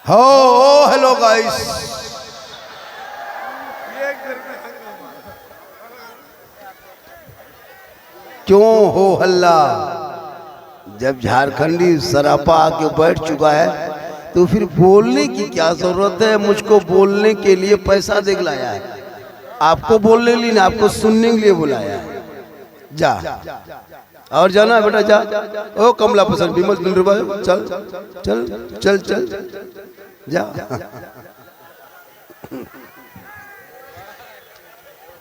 हो hello guys, क्यों हो हल्ला? जब झारखंडी सरापा आके बैठ चुका है तो फिर बोलने की क्या जरूरत है? मुझको बोलने के लिए पैसा दे लाया है, आपको बोलने के लिए ना, आपको सुनने के लिए बुलाया है। जा और जाना है बेटा, जा। ओ कमला पसंद विमल दिलरुबा, चल चल चल चल जा।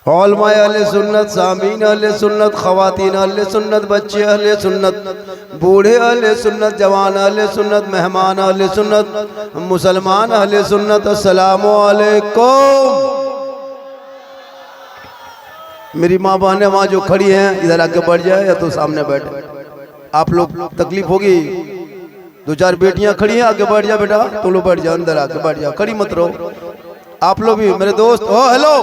औलमाए अहले सुन्नत, सामीन अहले सुन्नत, खवातीन अहले सुन्नत, बच्चे अहले सुन्नत, बूढ़े अहले सुन्नत, जवान अहले सुन्नत, मेहमान अहले सुन्नत, मुसलमान अहले सुन्नत, अस्सलामु अलैकुम। मेरी माँ बहनें वहाँ जो खड़ी हैं इधर आके बैठ जाए या तो सामने बैठे। आप लोग तकलीफ होगी, दो चार बेटियां खड़ी हैं, आगे बैठ जाओ बेटा, तुम लोग बैठ जाओ, अंदर आके बैठ जाओ, खड़ी मत रहो। आप लोग भी मेरे दोस्त। ओ हेलो,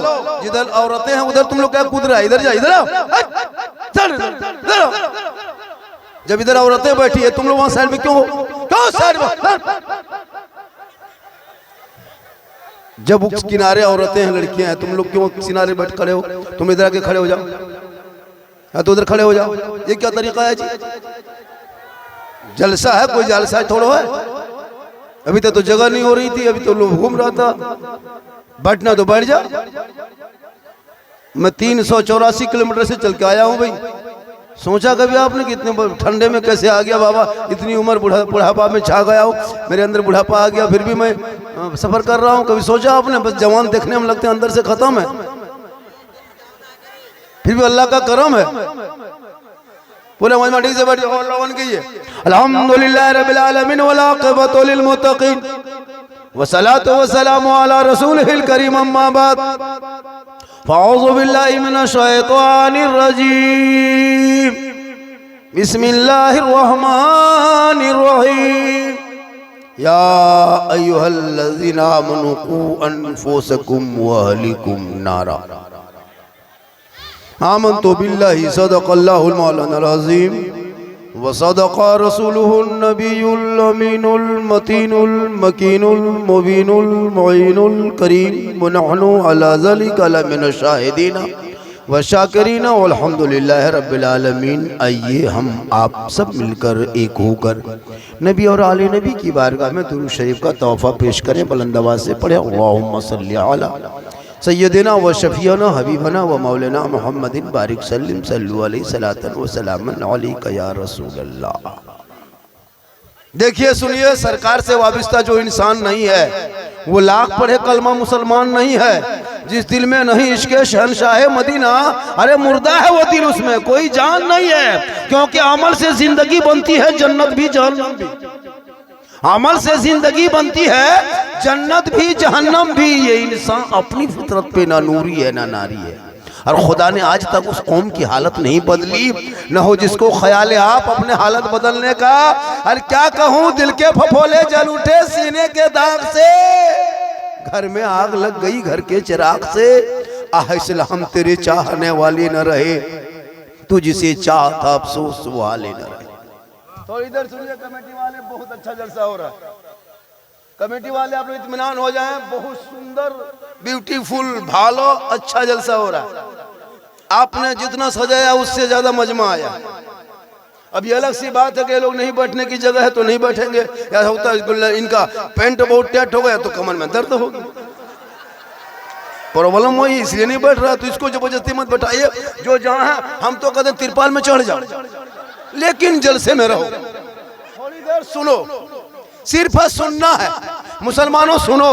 जिधर औरतें हैं उधर तुम लोग क्या कूद रहा है? इधर जा, इधर आओ, इधर आओ। जब इधर औरतें बैठी है तुम लोग वहां साइड में क्यों हो? क्यों साइड में? जब उस किनारे औरतें हैं, लड़कियां हैं, तुम लोग क्यों किनारे बैठ खड़े हो? तुम इधर आके खड़े हो जाओ, या तो उधर खड़े हो जाओ। ये क्या तरीका है जी? जलसा है, कोई जलसा थोड़ा है? अभी तक तो जगह नहीं हो रही थी, अभी तो लोग घूम रहा था। बैठना तो बैठ जा। मैं 384 किलोमीटर से चल के आया हूं भाई। सोचा कभी आपने कि इतने ठंडे में कैसे आ गया बाबा? इतनी उम्र बुढ़ापा में छा गया हूँ, मेरे अंदर बुढ़ापा आ गया, फिर भी मैं सफर कर रहा हूँ। कभी सोचा आपने? बस जवान देखने में लगते हैं, अंदर से खत्म है। फिर भी अल्लाह का करम है। पूरे मजमा से बैठ जाओ। अल्हम्दुलिल्लाह रब्बिल आलमीन वल आक़िबतु लिल मुत्तक़ीन वस्सलातु वस्सलामु अला रसूलिहिल करीम, अम्मा बाद, फ़अऊज़ु बिल्लाहि मिनश शैतानिर रजीम, बिस्मिल्लाहिर रहमानिर रहीम। या अय्युहल्लज़ीना आमनू क़ू अनफुसकुम व अहलिकुम नारा। आमन्तु बिल्लाहि सदक़ल्लाहुल मौलानाल अज़ीम व सदक़ा रसूलुहुन नबियुल अमीनुल मतीनुल मकीनुल मुबीनुल मुईनुल करीम व नहनु अला ज़ालिका लमिनश शाहिदीन व शाकिरीन वल्हम्दुलिल्लाहि रब्बिल आलमीन। आइए हम आप सब मिलकर एक होकर नबी और आले नबी की बारगाह में दुरूद शरीफ का तोहफा पेश करें। बुलंद आवाज़ से पढ़े अल्लाहुम्मा सल्ली अला सय्यदिना व शफीना हबीबना व मौलाना मुहम्मदिन बारिक सल्लिम सल्लु अलैहि सलातन व सलामन अलैका या रसूल अल्लाह। देखिए, सुनिए, सरकार से वाबिस्ता जो इंसान नहीं है वो लाख पढ़े कलमा मुसलमान नहीं है। जिस दिल में नहीं इश्क़े शहंशाह मदीना, अरे मुर्दा है वो दिल, उसमें कोई जान नहीं है। क्योंकि अमल से जिंदगी बनती है, जन्नत भी जहन्नम भी। अमल से जिंदगी बनती है, जन्नत भी जहन्नम भी। ये इंसान अपनी फितरत पे ना नूरी है ना नारी है। और खुदा ने आज तक उस कौम की हालत नहीं बदली, न हो जिसको ख्याल है आप अपने हालत बदलने का। और क्या कहूँ, दिल के फफोले जल उठे सीने के दाग से, घर में आग लग गई घर के चिराग से। आह इस्लाम तेरे चाहने वाले न रहे, तुझसे चाहता अफसोस वाले न रहे। तो इधर सुनिए, कमेटी वाले, बहुत अच्छा जलसा हो रहा है। कमेटी वाले आप लोग इत्मीनान हो जाएं, बहुत सुंदर ब्यूटीफुल भालो अच्छा जलसा हो रहा है। आपने जितना सजाया उससे ज्यादा मजमा आया। अब ये अलग सी बात है कि लोग नहीं बैठने की जगह है तो नहीं बैठेंगे, या होता है इनका पेंट बहुत टाइट हो गया तो कमर में दर्द होगी, प्रॉब्लम वही, इसलिए नहीं बैठ रहा। तो इसको जबरदस्ती मत बैठाइए। जो जहाँ है, हम तो कहते तिरपाल में चढ़ जाओ, लेकिन जलसे में रहो, थोड़ी देर सुनो। सिर्फ सुनना है। मुसलमानों सुनो,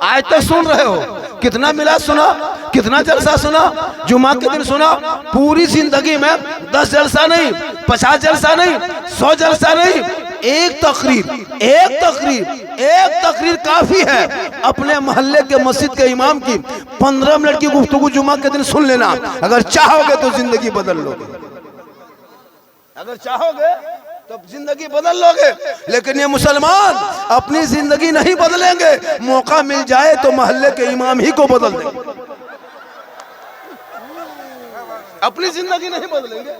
आज तक सुन रहे हो, कितना मिला सुना, कितना जलसा सुना, जुमा के दिन सुना। पूरी जिंदगी में 10 जलसा नहीं, 50 जलसा नहीं, 100 जलसा नहीं, एक तकरीर काफी है। अपने मोहल्ले के मस्जिद के इमाम की 15 मिनट की गुफ्तगू जुमा के दिन सुन लेना। अगर चाहोगे तो जिंदगी बदल लोगे, अगर चाहोगे तो जिंदगी बदल लोगे। लेकिन ये मुसलमान अपनी जिंदगी नहीं बदलेंगे, मौका मिल जाए तो मोहल्ले के इमाम ही को बदल देंगे, अपनी जिंदगी नहीं बदलेंगे,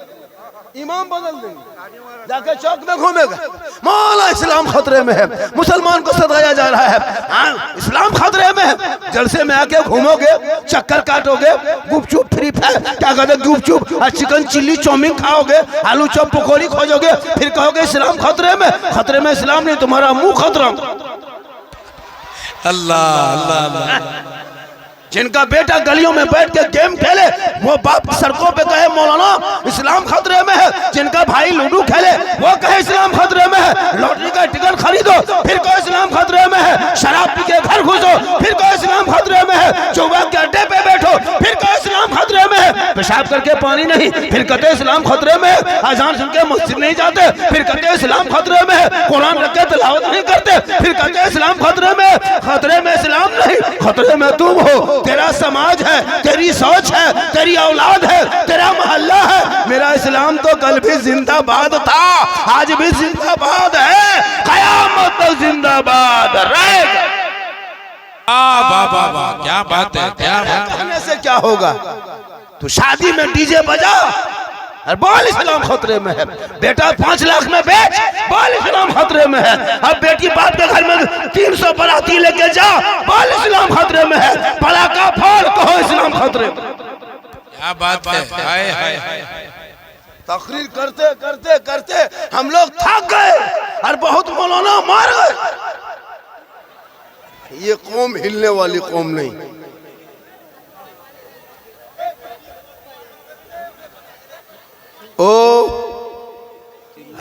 इमाम बदल देंगे। जाके चौक में घूमेगा, मौला इस्लाम खतरे में है, मुसलमान को सताया जा रहा है। हाँ, इस्लाम खतरे में है। जलसे में आके घूमोगे, चक्कर काटोगे, गुपचुप फ्री फायर क्या कहते गुपचुप और चिकन चिल्ली चाउमीन खाओगे, आलू चॉप पकौड़ी खोजोगे, फिर कहोगे इस्लाम खतरे में। खतरे में इस्लाम नहीं, तुम्हारा मुंह खतरा। अल्लाह अल्लाह अल्लाह। जिनका बेटा गलियों में बैठ के गेम खेले, वो बाप सड़कों पे कहे मौलाना इस्लाम खतरे में है। जिनका भाई लूडो खेले, वो कहे इस्लाम खतरे में है। लॉटरी का टिकट खरीदो, फिर कहो इस्लाम खतरे में है। शराब पी के घर घुसो, फिर कहो इस्लाम खतरे में है। जुआ के अड्डे पे बैठो, फिर कहो इस्लाम खतरे में है। पेशाब करके पानी नहीं, फिर कहते इस्लाम खतरे में है। अजान सुन के मस्जिद नहीं जाते, फिर कहते इस्लाम खतरे में है। कुरान रख के तिलावत नहीं करते, फिर कहते इस्लाम खतरे में है। खतरे में इस्लाम नहीं, खतरे में तुम हो। तेरा समाज है, तेरी सोच है, तेरी औलाद है, तेरा मोहल्ला है। मेरा इस्लाम तो कल भी जिंदाबाद था, आज भी जिंदाबाद है, कयामत तक जिंदाबाद रहेगा। वाह, क्या बात है, क्या बात है। कहने से क्या होगा? तू शादी में डीजे बजा और बोल इस्लाम खतरे में है। बेटा 5 लाख में बेच, बोल इस्लाम खतरे में है। अब बेटी बाप के घर में 300 बराती लेके जा, बोल इस्लाम खतरे में है। पटाखा फोड़, कहो इस्लाम खतरे में। क्या बात है। हाय हाय हाय। तकरीर करते करते करते हम लोग थक गए और बहुत मौलाना मार गए। ये कौम हिलने वाली कौम नहीं। ओ,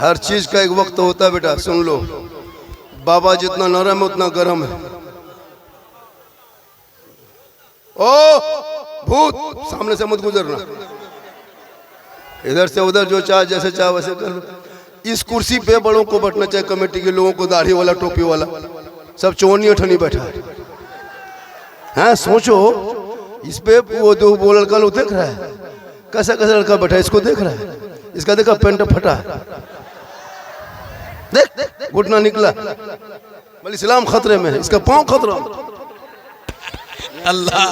हर चीज का एक वक्त होता है बेटा, सुन लो। बाबा जितना नरम है उतना गर्म है। ओ भूत, सामने से मत गुजरना, इधर से उधर जो चाहे जैसे चाहे वैसे कर लो। इस कुर्सी पे बड़ों को बैठना चाहिए, कमेटी के लोगों को, दाढ़ी वाला टोपी वाला सब चोनी अठनी बैठा है। हाँ सोचो, इस पे वो दो वो लड़का लोग देख रहा है, कैसा कैसा लड़का बैठा है, इसको देख रहा है, इसका देखा पेंट फटा है, देख घुटना निकला, बोले इस्लाम खतरे में है, इसका पांव खतरा। अल्लाह।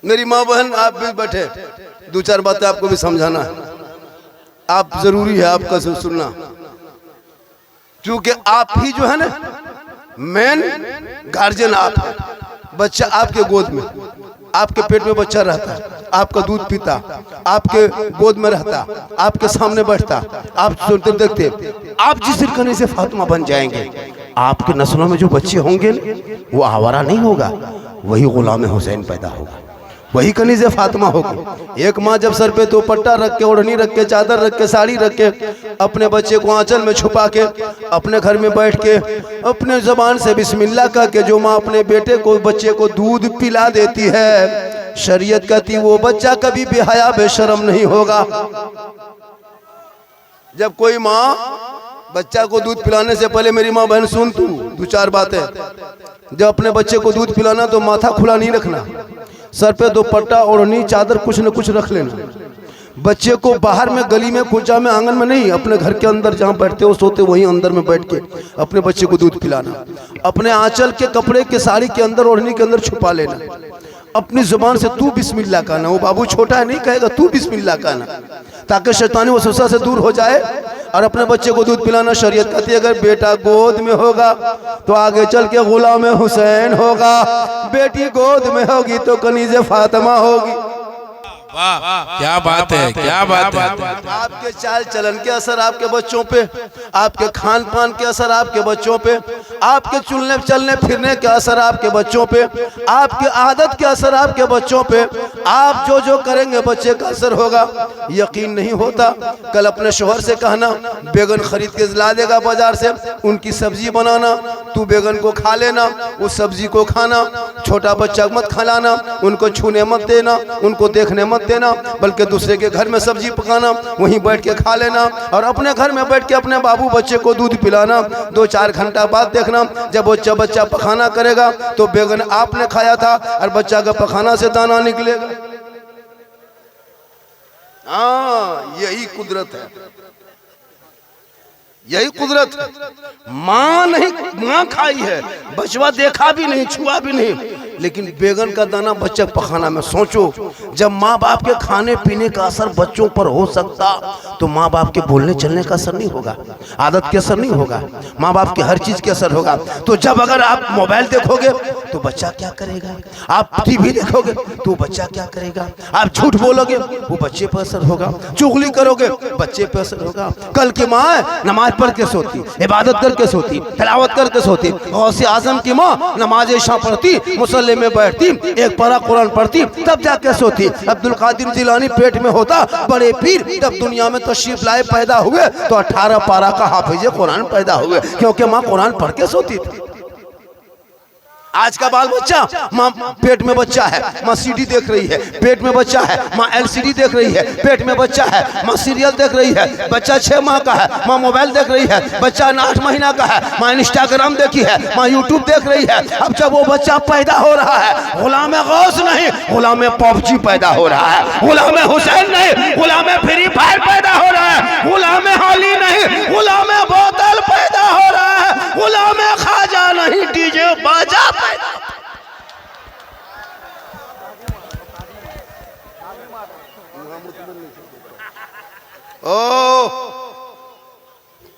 मेरी माँ बहन आप भी बैठे, 2-4 बातें आपको भी समझाना है। आप जरूरी है आपका सुनना, क्योंकि आप ही जो है ना मेन गार्जियन आप है। बच्चा आपके गोद में, आपके पेट में बच्चा रहता, आपका दूध पीता, आपके गोद में रहता, आपके सामने बैठता, आप सुनते देखते, आप जिस सिरकने से फातिमा बन जाएंगे, आपके नस्लों में जो बच्चे होंगे वो आवारा नहीं होगा, वही गुलाम हुसैन पैदा होगा, वही कनीज़े फातिमा होगी। एक माँ जब सर पे दुपट्टा रख के, ओढ़नी रख के, चादर रख के, साड़ी रख के, अपने बच्चे को आंचल में छुपा के, अपने घर में बैठ के, अपने ज़बान से बिस्मिल्लाह कह के जो माँ अपने बेटे को, बच्चे को दूध पिला देती है, शरीयत कहती वो बच्चा कभी बेहया बेशरम नहीं होगा। जब कोई माँ बच्चा को दूध पिलाने से पहले, मेरी माँ बहन सुन तू 2-4 बातें, जब अपने बच्चे को दूध पिलाना तो माथा खुला नहीं रखना, सर पे दुपट्टा, ओढ़नी, चादर कुछ न कुछ रख लेना। बच्चे को बाहर में, गली में, कुचा में, आंगन में नहीं, अपने घर के अंदर जहाँ बैठते हो सोते वहीं अंदर में बैठ के अपने बच्चे को दूध पिलाना। अपने आंचल के कपड़े के, साड़ी के अंदर, ओढ़नी के अंदर छुपा लेना। अपनी जुबान से तू बिस्मिल्लाह कहना, वो बाबू छोटा है नहीं कहेगा, तू बिस्मिल्लाह कहना, ताकि शैतानी वसवसा से दूर हो जाए और अपने बच्चे को दूध पिलाना। शरीयत कहती है अगर बेटा गोद में होगा तो आगे चल के गुलाम हुसैन होगा, बेटी गोद में होगी तो कनीज़े फातिमा होगी। वाह, क्या बात है, क्या बात है। आपके चाल चलन के असर आपके बच्चों पे, आपके खान पान के असर आपके बच्चों पे, आपके चलने चलने फिरने के असर आपके बच्चों पे, आपके आदत के असर आपके बच्चों पे, आप जो जो करेंगे बच्चे का असर होगा। यकीन नहीं होता, कल अपने शोहर से कहना बैगन खरीद के ला देगा बाजार से, उनकी सब्जी बनाना, तू बैगन को खा लेना, उस सब्जी को खाना, छोटा बच्चा मत खिलाना, उनको छूने मत देना, उनको देखने मत देना, बल्कि दूसरे के घर में सब्जी पकाना, वहीं बैठ के खा लेना, और अपने घर में बैठ के अपने बाबू बच्चे को दूध पिलाना। 2-4 घंटा बाद देखना, जब बच्चा पखाना करेगा तो बैगन आपने खाया था और बच्चा का पखाना से दाना निकलेगा। हाँ, यही कुदरत है, यही कुदरत है। माँ नहीं, माँ खाई है, बचवा देखा भी नहीं, छुआ भी नहीं, लेकिन बैगन का दाना बच्चा पखाना में। सोचो, जब माँ बाप के खाने पीने का असर बच्चों पर हो सकता तो माँ बाप के बोलने चलने का असर नहीं होगा, आदत के असर नहीं होगा, माँ बाप के हर चीज के असर होगा। तो जब अगर आप मोबाइल देखोगे तो बच्चा क्या करेगा, आप टीवी देखोगे तो बच्चा क्या करेगा, आप झूठ बोलोगे वो बच्चे पर असर होगा, चुगली करोगे बच्चे पर असर होगा। कल की माँ नमाज पढ़ के सोती, इबादत करके सोती, तिलावत करके सोती, गौसे आजम की माँ नमाज इशा पढ़ती, मुसल्ले में बैठती, एक पारा कुरान पढ़ती, तब जाके सोती। अब्दुल कादिर जिलानी पेट में होता, बड़े पीर जब दुनिया में तशरीफ लाए पैदा हुए तो 18 पारा का हाफिज कुरान पैदा हुए, क्योंकि माँ कुरान पढ़ के सोती थी। आज का बाल बच्चा, माँ पेट में बच्चा है, माँ सीडी देख रही है, पेट में बच्चा है, माँ एलसीडी देख रही है, पेट में बच्चा है, माँ सीरियल देख रही है, बच्चा 6 माह का है, माँ मोबाइल देख रही है, बच्चा 8 महीना का है, माँ इंस्टाग्राम देखी है, माँ यूट्यूब देख रही है। अब जब वो बच्चा पैदा हो रहा है, गुलाम गौस नहीं, गुलाम पबजी पैदा हो रहा है, गुलाम हुसैन नहीं, गुलाम फ्री फायर पैदा हो रहा है, गुलाम हाली नहीं, गुलाम बोतल पैदा हो रहा है, गुलाम खाजा नहीं, डीजे बाजा पैदा। ओ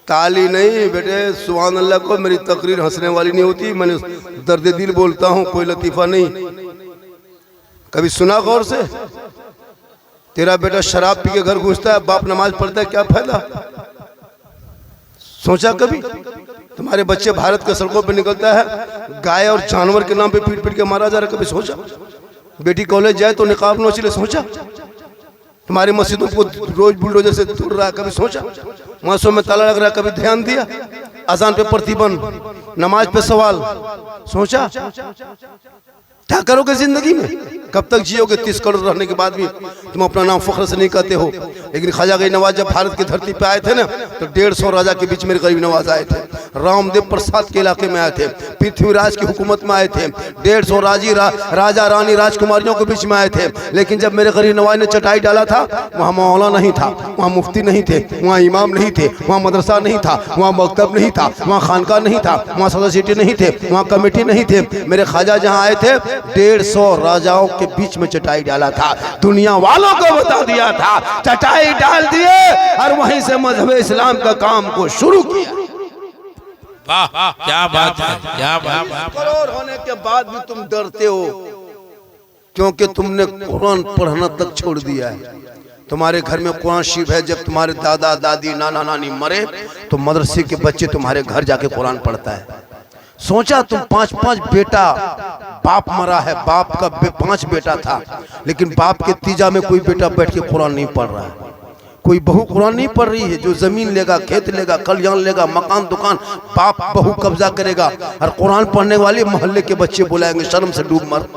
ताली नहीं बेटे, सुभान अल्लाह को मेरी तकरीर हंसने वाली नहीं होती, मैंने दर्द दिल बोलता हूँ, कोई लतीफा नहीं। कभी सुना गौर से, तेरा बेटा शराब पी के घर घुसता है, बाप नमाज पढ़ता है, क्या फायदा? सोचा कभी? तुम्हारे बच्चे भारत के सड़कों पे निकलता है, गाय और जानवर के नाम पे पीट पीट के मारा जा रहा है, कभी सोचा? बेटी कॉलेज जाए तो निकाब नोचिले, सोचा? तुम्हारी मस्जिदों को रोज बुलडोजर से तोड़ रहा है, कभी सोचा? मस्जिदों में ताला लग रहा है, कभी ध्यान दिया? अजान पे प्रतिबंध, नमाज पे सवाल, सोचा? क्या करोगे जिंदगी में? कब तक जियोगे? 30 करोड़ रहने के बाद भी तुम अपना नाम फख्र से नहीं कहते हो। लेकिन ख्वाजा गरीब नवाज जब भारत की धरती पे आए थे ना, तो 150 राजा के बीच मेरे गरीब नवाज आए थे। रामदेव प्रसाद के इलाके में आए थे, पृथ्वीराज की हुकूमत में आए थे, 150 राजा रानी राजकुमारियों के बीच में आए थे। लेकिन जब मेरे गरीब नवाज ने चटाई डाला था, वहाँ मौला नहीं था, वहाँ मुफ्ती नहीं थे, वहाँ इमाम नहीं थे, वहाँ मदरसा नहीं था, वहाँ मकतब नहीं था, वहाँ खानका नहीं था, वहाँ सोसाइटी नहीं थे, वहाँ कमेटी नहीं थे। मेरे ख्वाजा जहाँ आए थे 150 राजाओं के बीच में चटाई डाला था, दुनिया वालों को बता दिया था, चटाई डाल दिए और वहीं से मजहब इस्लाम का काम को शुरू किया। वाह, क्या बात है, क्या बात है। करोड़ होने के बाद भी तुम डरते हो, क्योंकि तुमने कुरान पढ़ना तक छोड़ दिया है। तुम्हारे घर में कुरान शरीफ है, जब तुम्हारे दादा दादी नाना नानी मरे तो मदरसे के बच्चे तुम्हारे घर जाके कुरान पढ़ता है। सोचा तुम 5-5 बेटा, बाप मरा है, बाप का 5 बेटा था, लेकिन बाप के तीजा में कोई बेटा बैठ के कुरान नहीं पढ़ रहा है, कोई बहू कुरान नहीं पढ़ रही है। जो जमीन लेगा, खेत लेगा, कल्याण लेगा, मकान दुकान बाप बहू कब्जा करेगा, और कुरान पढ़ने वाले मोहल्ले के बच्चे बुलाएंगे, शर्म से डूब मर।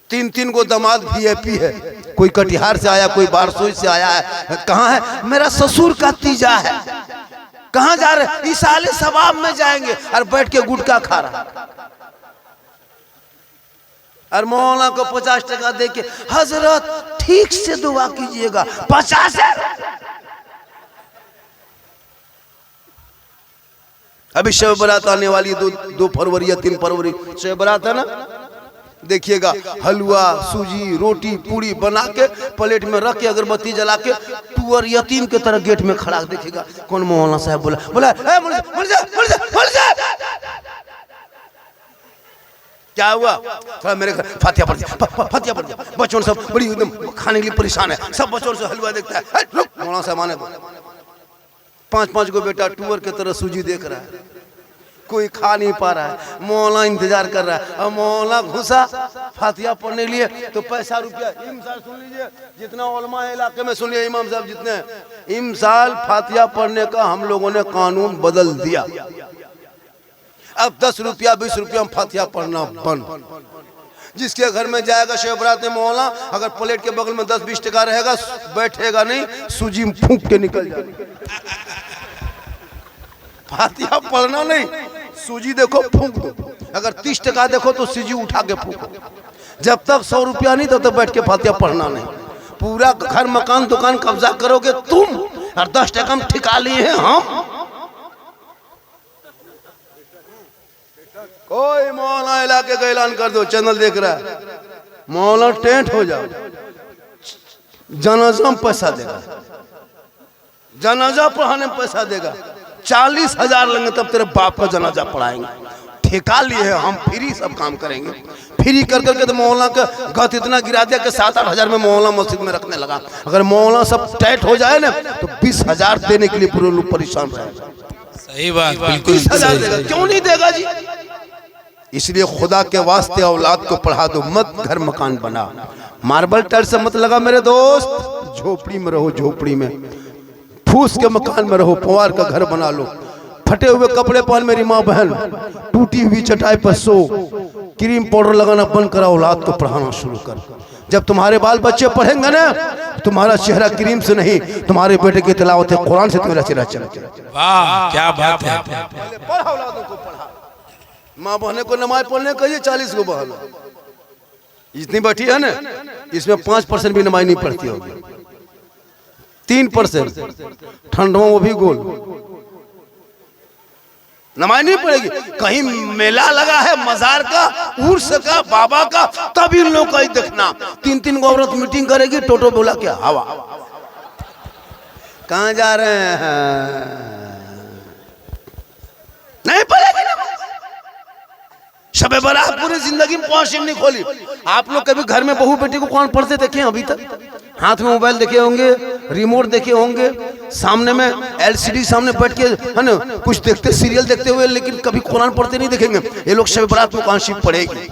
3-3 को दामाद VIP है, कोई कटिहार से आया, कोई बारसोई से आया है। कहाँ है? मेरा ससुर का तीजा है। कहाँ जा रहे? इसाले सवाब में जाएंगे, और बैठ के गुटखा खा रहा, और मौलाना को 50 टका दे के, हजरत ठीक से दुआ कीजिएगा, 50 है। अभी शब बरात आने वाली, 2 फरवरी या 3 फरवरी शब बरात है ना, देखिएगा हलवा, सूजी, रोटी, पूरी बना के प्लेट में रख के अगरबत्ती जला के टूअर यतीम के तरह गेट में खड़ा, देखिएगा कौन मौलाना साहब बोला क्या हुआ? थोड़ा मेरे घर फातिहा पढ़ दिया, बच्चों सब बड़ी एकदम खाने के लिए परेशान है, सब बच्चों से हलवा देखता है। मौलाना साहब आने 5-5 को बेटा टूअर के तरह सूजी देख रहा है, कोई खा नहीं पा रहा है, मौला इंतजार कर रहा है। और मौला घुसा फातिहा पढ़ने लिए तो पैसा रुपया इमसाल सुन लीजिए, जितना उलमा है इलाके में सुनिए, इमाम साहब जितने इमसाल फातिहा पढ़ने का हम लोगों ने कानून बदल दिया। अब 10 रुपया 20 रुपया फातिहा पढ़ना बंद। जिसके घर में जाएगा शब बरात में मौला, अगर प्लेट के बगल में 10-20 टका रहेगा, बैठेगा नहीं, सूजी में फूंक के निकल जाएगा। फातिहा पढ़ना नहीं, सूजी देखो फूंक दो, अगर 30 टका देखो तो सूजी उठा के फूंको। जब तक 100 रुपया नहीं तब तक बैठ के फातिहा पढ़ना नहीं। पूरा घर मकान दुकान कब्जा करोगे तुम, और 10 टका में ठिका लिए हैं हम। ओए मौलाना इलाके का ऐलान कर दो, चैनल देख रहा है, मौलाना टेंट हो जाओ, जनाजा में पैसा देगा, जनाजा पढ़ाने में पैसा देगा, 40,000 लेंगे तब तेरे बाप का जनाजा पढ़ाएंगे। ठेका लिए है हम, फ्री सब काम करेंगे, फ्री कर करके तो मौलाना का गत इतना गिरा दिया कि 7-8 हजार में मौलाना मस्जिद में रखने लगा। अगर मौलाना सब टाइट हो जाए ना तो 20,000 देने के लिए पूरे लोग परेशान रहे। सही बात, बिल्कुल 20,000 देगा, क्यों नहीं देगा जी? इसलिए खुदा के वास्ते औलाद को पढ़ा दो, मत घर मकान बना, मार्बल टाइल से मत लगा मेरे दोस्त, झोपड़ी में रहो, झोपड़ी में फूस के मकान में रहो, पुआर का घर बना लो, फटे हुए कपड़े पहन मेरी माँ बहन, टूटी हुई चटाई पर सो, क्रीम पाउडर लगाना बंद करा, औलाद को पढ़ाना शुरू कर। जब तुम्हारे बाल बच्चे पढ़ेंगे ना, तुम्हारा चेहरा क्रीम से नहीं, तुम्हारे बेटे की तिलावत कुरान से तुम्हारा चेहरा चमके। वाह क्या बात है। पढ़ा औलादों को, पढ़ा। माँ बहने को नमाज पढ़ने कहिए, 40 को बहन जितनी बैठी है ना, इसमें 5% भी नमाज नहीं पढ़ती होगी, 3%, ठंडों वो भी गोल नमाज नहीं पड़ेगी। कहीं मेला लगा है मजार का, उर्स का, बाबा का, तब इन लोगों का देखना, 3-3 गो औरत मीटिंग करेगी, टोटो बोला क्या हवा, कहाँ जा रहे हैं, नहीं पड़ेगी ना। शबे बारात पूरी जिंदगी में 5 नहीं खोली। आप लोग कभी घर में बहू बेटी को कौन पढ़ते देखे अभी तक? हाथ में मोबाइल देखे होंगे, रिमोट देखे होंगे, सामने में LCD सामने बैठ के है ना कुछ देखते, सीरियल देखते हुए, लेकिन कभी कुरान पढ़ते नहीं देखेंगे। ये लोग शब बारात में कौन सी पढ़ेगी?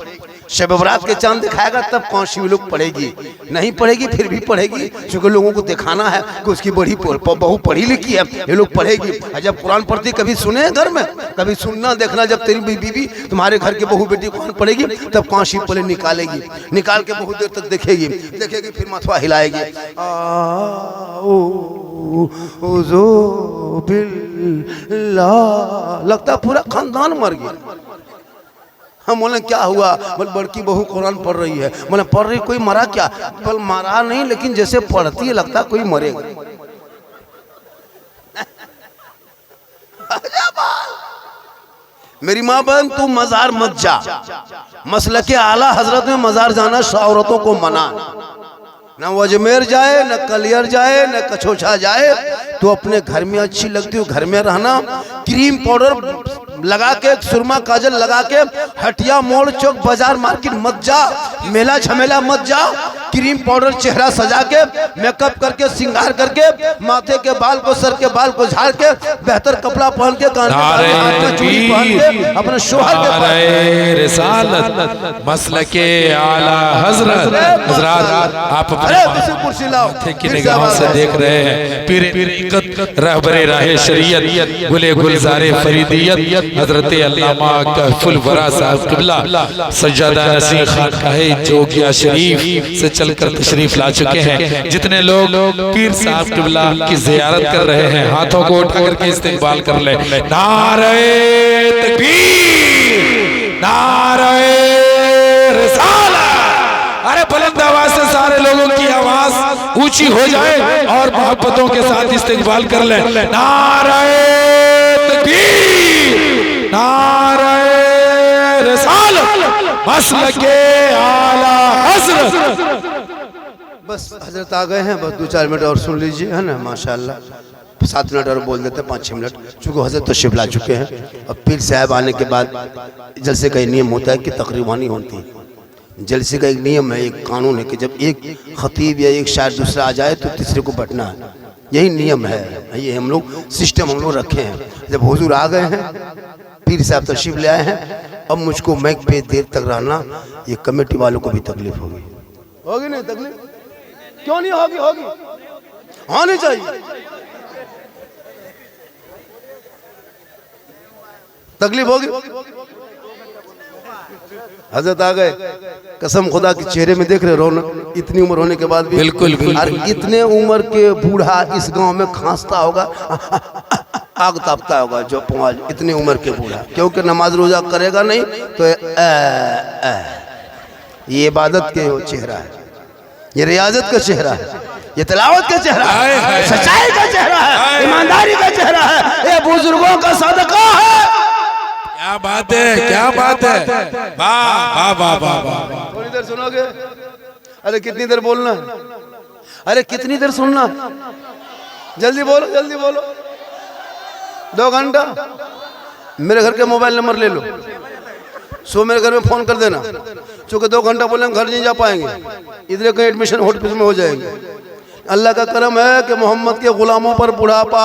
शब बारात के चांद दिखाएगा तब कौन सी लोग पढ़ेगी, नहीं पढ़ेगी फिर भी पढ़ेगी, क्योंकि लोगों को दिखाना है कि उसकी बहू पढ़ी लिखी है, ये लोग पढ़ेगी। जब कुरान पढ़ती कभी सुने घर में, कभी सुनना देखना, जब तेरी बीवी तुम्हारे घर के बहू बेटी कुरान पढ़ेगी तब कौन सी पहले निकालेगी, निकाल के बहुत देर तक देखेगी, देखेगी फिर माथवा हिलाएगी, लगता पूरा खानदान मर गया। हम बोले क्या हुआ? बोले बड़की बहू कुरान पढ़ रही है। बोले पढ़ रही, कोई मरा क्या? बोले मरा नहीं, लेकिन जैसे पढ़ती है लगता कोई मरेगा। मेरी माँ बहन तू मजार मत जा, मसलक के आला हजरत में मजार जाना औरतों को मना, न अजमेर जाए, न कलियर जाए, न कछोछा जाए, तो अपने घर में अच्छी लगती हो घर में रहना। क्रीम पाउडर लगा के, सुरमा काजल लगा के हटिया मोड़ चौक बाजार मार्केट मत जा, मेला झमेला मत जा, क्रीम पाउडर चेहरा सजा के, मेकअप करके, श्रृंगार करके, माथे के बाल को, सर के बाल को झाड़ के, बेहतर कपड़ा पहन के, कान में चूड़ी पहन के, अपने शोहर के रिसालत मसलके आला हजरत हजरात आप माथे की निगाहों से देख रहे हैं पीर रहबरे राहे शरीयत गुले गुलजारे फरीदियत हजरत अल्लामा कहफुल वरा साहब किबला सज्जादा नसीर खान काहे जोगिया शरीफ से चलकर तशरीफ ला चुके हैं। जितने लोग पीर साहब किबला की जियारत कर रहे हैं, हाथों को उठा करके इस्तेकबाल कर ले। नारे तकबीर, नारे रिसालत। अरे बुलंद आवाज से सारे लोगों की आवाज ऊंची हो जाए और मोहब्बतों के साथ इस्तेकबाल कर ले। नारे तकबीर, नारे रिसालत मसलके आला हजरत। बस हजरत आ गए हैं, बस 2-4 मिनट और सुन लीजिए, है ना। माशाल्लाह 7 मिनट और बोल देते, 5-6 मिनट, चूँकि हजरत तो शिफ ला चुके हैं। अब पीर साहब आने के बाद जलसे का नियम होता है कि तकरीबानी होती है। जलसे का एक नियम है, एक कानून है कि जब एक खतीब या एक शायर दूसरा आ जाए तो तीसरे को बैठना है, यही नियम है, ये हम लोग सिस्टम हम लोग रखे हैं। जब हुजूर आ गए हैं, पीर साहब तशरीफ ले आए हैं, अब मुझको माइक पे देर तक रहना, ये कमेटी वालों को भी तकलीफ होगी। होगी नहीं तकलीफ? क्यों नहीं होगी? होगी, होनी चाहिए। तकलीफ होगी। हजरत आ गए, कसम खुदा के चेहरे में देख रहे रौनक, इतनी उम्र होने के बाद भी। बिल्कुल और इतने उम्र के बूढ़ा इस गांव में खांसता होगा, आग तापता होगा जो पुआल, इतनी उम्र के बूढ़ा, क्योंकि नमाज रोजा करेगा नहीं तो ये इबादत के चेहरा है, ये रियाजत का चेहरा है, ये तिलावत का चेहरा है, सच्चाई का चेहरा है, ईमानदारी का चेहरा है, ये बुजुर्गों का सदका है। क्या बात है, क्या बात है, वाह वाह वाह वाह। थोड़ी देर सुनोगे? अरे कितनी देर बोलना? अरे कितनी देर सुनना? जल्दी बोलो, जल्दी बोलो। 2 घंटा। मेरे घर के मोबाइल नंबर ले लो, सो मेरे घर में फोन कर देना, चूंकि 2 घंटा बोले हम घर नहीं जा पाएंगे, इधर कहीं एडमिशन होटल में हो जाएंगे। अल्लाह का करम है कि मोहम्मद के गुलामों पर बुढ़ापा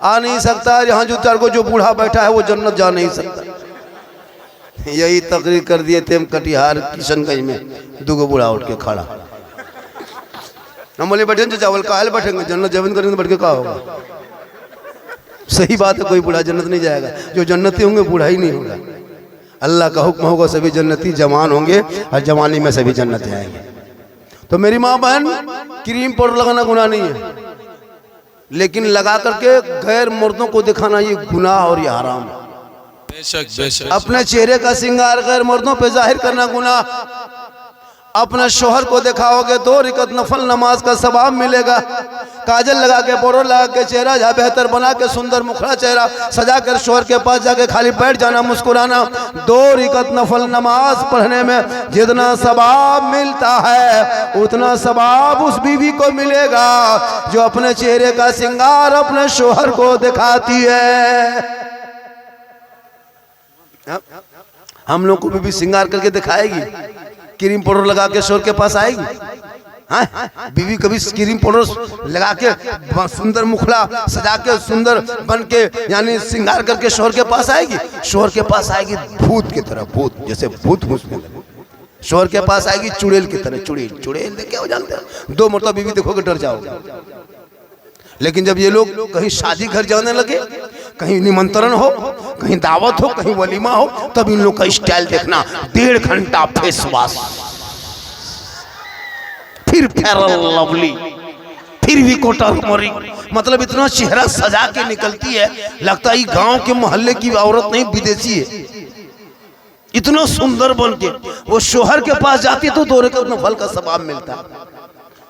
आ नहीं सकता। यहाँ जो 4 को जो बूढ़ा बैठा है वो जन्नत जा नहीं सकता। यही तकरीर कर दिए थे हम कटिहार किशनगंज में, 2 बूढ़ा उठ के खड़ा। हम बोले बैठेंगे चावल काहे बैठेंगे, जन्नत जमीन करेंगे बैठ के कहा होगा। सही बात है, कोई बूढ़ा जन्नत नहीं जाएगा, जो जन्नती होंगे बूढ़ा ही नहीं होगा। अल्लाह का हुक्म होगा सभी जन्नती जवान होंगे और जवानी में सभी जन्नत जाएंगे। तो मेरी माँ बहन, क्रीम पाउडर लगाना गुनाह नहीं है, लेकिन लगा करके गैर मर्दों को दिखाना ये गुनाह और ये हराम है। बेशक बेशक। अपने चेहरे का श्रृंगार गैर मर्दों पे जाहिर करना गुनाह। अपने शोहर को दिखाओगे 2 रकात नफल नमाज का सवाब मिलेगा। काजल लगा के, पाउडर लगा के, चेहरा जहाँ बेहतर बना के, सुंदर मुखड़ा चेहरा सजा कर शोहर के पास जाके खाली बैठ जाना, मुस्कुराना। 2 रकात नफल नमाज पढ़ने में जितना सवाब मिलता है उतना सवाब उस बीवी को मिलेगा जो अपने चेहरे का श्रृंगार अपने शोहर को दिखाती है। हम लोग को भी श्रृंगार करके दिखाएगी, क्रीम पाउडर लगा के शोहर के पास आएगी। हाँ, बीवी कभी क्रीम पाउडर लगा के सुंदर मुखड़ा सजा के सुंदर बन के यानी श्रृंगार करके शोहर के पास आएगी? शोहर के पास आएगी भूत की तरह, भूत जैसे भूत घुसने लगे। शोहर के पास आएगी चुड़ैल की तरह। चुड़ैल चुड़ैल देखे हो जानते हैं, 2 मरतबा बीवी देखोगे डर जाओगे। लेकिन जब ये लोग कहीं शादी घर जाने लगे, कहीं निमंत्रण हो, कहीं दावत हो, कहीं वलीमा हो, तब इन लोग का स्टाइल देखना। 1.5 घंटा फेस वॉश, फिर फेयर लवली, फिर भी कोटरमरी, मतलब इतना चेहरा सजा के निकलती है लगता है गांव के मोहल्ले की औरत नहीं, विदेशी है। इतना सुंदर बन के वो शोहर के पास जाती है तो 2 रकात नफल का सवाब मिलता है।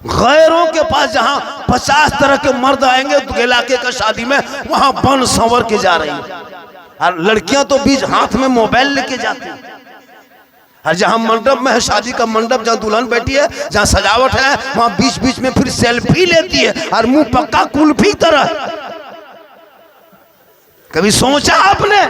गैरों के पास जहाँ 50 तरह के मर्द आएंगे इलाके का शादी में, वहां बन संवर के जा रही है। और लड़कियां तो बीच हाथ में मोबाइल लेके जाती हैं। और जहाँ मंडप में है, शादी का मंडप, जहाँ दुल्हन बैठी है, जहाँ सजावट है, वहां बीच बीच में फिर सेल्फी लेती है और मुंह पक्का कुल्फी तरह। कभी सोचा आपने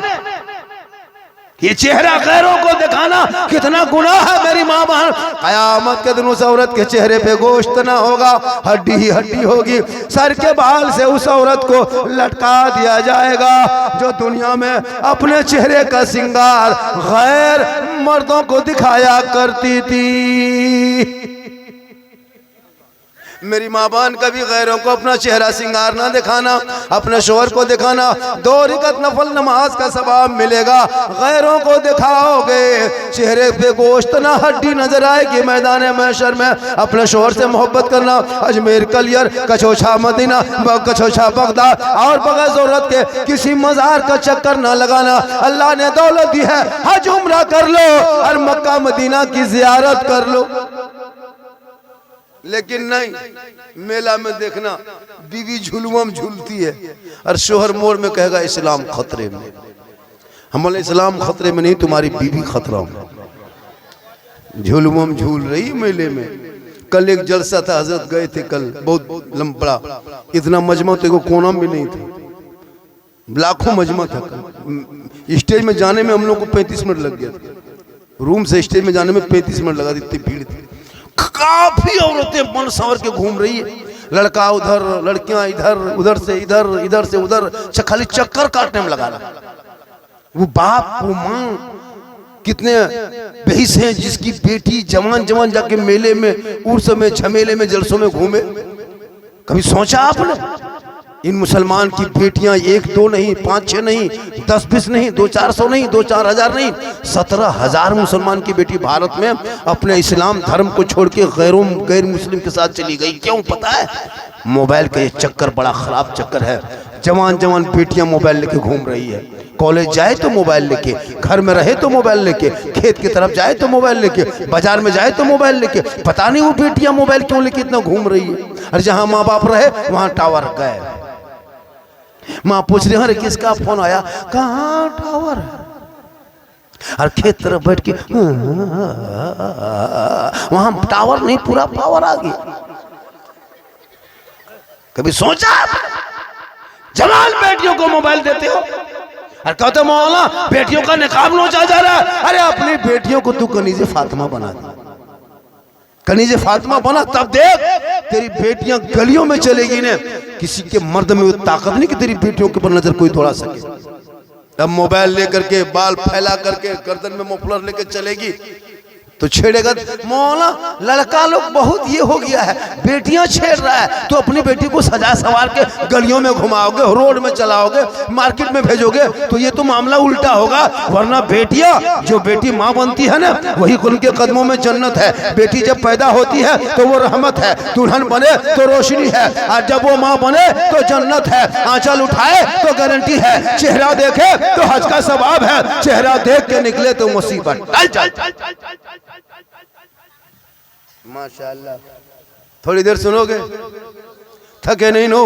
ये चेहरा गैरों को दिखाना कितना गुनाह है? मेरी माँ बहन, कयामत के दिन उस औरत के चेहरे पे गोश्त ना होगा, हड्डी ही हड्डी होगी। सर के बाल से उस औरत को लटका दिया जाएगा जो दुनिया में अपने चेहरे का श्रृंगार गैर मर्दों को दिखाया करती थी। मेरी माँ बहन, कभी गैरों को अपना चेहरा श्रृंगार ना दिखाना, अपने शोहर को दिखाना। 2 रकात नफल नमाज का सवाब मिलेगा। गैरों को दिखाओगे चेहरे पे गोश्त ना हड्डी नजर आएगी। मैदान महशर में अपने शोहर से मोहब्बत करना। अजमेर कलियर कछोछा मदीना कछोछा बगदाद और बगैर जरूरत के किसी मजार का चक्कर ना लगाना। अल्लाह ने दौलत दी है, हज उम्रा कर लो और मक्का मदीना की जियारत कर लो। लेकिन नहीं, मेला में देखना बीवी झुलुआ में झूलती है और शोहर मोर में कहेगा इस्लाम खतरे में। हम बोले इस्लाम खतरे में नहीं, तुम्हारी बीवी खतरा में। झुलुआ में झूल रही मेले में। कल एक जलसा था, हजरत गए थे कल, बहुत लंबा, इतना मजमा तो कोना भी नहीं था, लाखों मजमा था। कल स्टेज में जाने में हम लोग को 35 मिनट लग गया था। रूम से स्टेज में जाने में 35 मिनट लगा, इतनी भीड़ थी। काफी औरतें मन संवर के घूम रही है, लड़का उधर, लड़कियां इधर, उधर से इधर, इधर से उधर, खाली चक्कर काटने में लगा रहा। वो बाप वो माँ कितने बेहिस हैं जिसकी बेटी जवान जवान जाके मेले में, उर्स में, झमेले में, जलसों में घूमे। कभी सोचा आपने? इन मुसलमान की बेटियां 1-2 नहीं, 5-6 नहीं, 10-20 नहीं, 200-400 नहीं, 2-4 हजार नहीं, 17,000 मुसलमान की बेटी भारत में अपने इस्लाम धर्म को छोड़ के गैर मुस्लिम के साथ चली गई। क्यों पता है? मोबाइल का ये चक्कर बड़ा खराब चक्कर है। जवान जवान बेटियां मोबाइल लेके घूम रही है। कॉलेज जाए तो मोबाइल लेके, घर में रहे तो मोबाइल लेके, खेत की तरफ जाए तो मोबाइल लेके, बाजार में जाए तो मोबाइल लेके। पता नहीं वो बेटियां मोबाइल क्यों लेके इतना घूम रही है। और जहां माँ बाप रहे वहां टावर गए। माँ पूछ रही, अरे किसका फोन आया? कहाँ टावर है? और खेत तरफ बैठ के वहां टावर नहीं, पूरा पावर आ गया। कभी सोचा जवान बेटियों को मोबाइल देते हो और कहते मौलाना बेटियों का निकाब नोचा जा रहा है। अरे अपनी बेटियों को तू कनीज़े फातिमा बना दे, कनीज़े फातिमा बना, तब देख तेरी बेटियां गलियों में चलेगी ने, किसी के मर्द में वो ताकत नहीं कि तेरी बेटियों के ऊपर नजर कोई दौड़ा सके। अब मोबाइल लेकर के, बाल फैला करके, गर्दन में मफलर लेकर चलेगी तो छेड़ेगा। मौला लड़का लोग बहुत ये हो गया है, बेटियां छेड़ रहा है तो अपनी बेटी को सजा सवार के गलियों में घुमाओगे, रोड में चलाओगे, मार्केट में भेजोगे तो ये तो मामला उल्टा होगा। वरना बेटियां, जो बेटी माँ बनती है ना, वही उनके कदमों में जन्नत है। बेटी जब पैदा होती है तो वो रहमत है, दुल्हन बने तो रोशनी है, और जब वो माँ बने तो जन्नत है। आंचल उठाए तो गारंटी है, चेहरा देखे तो हज का सवाब है, चेहरा देख के निकले तो मुसीबत। माशाअल्लाह, थोड़ी देर सुनोगे, थके नहीं हो।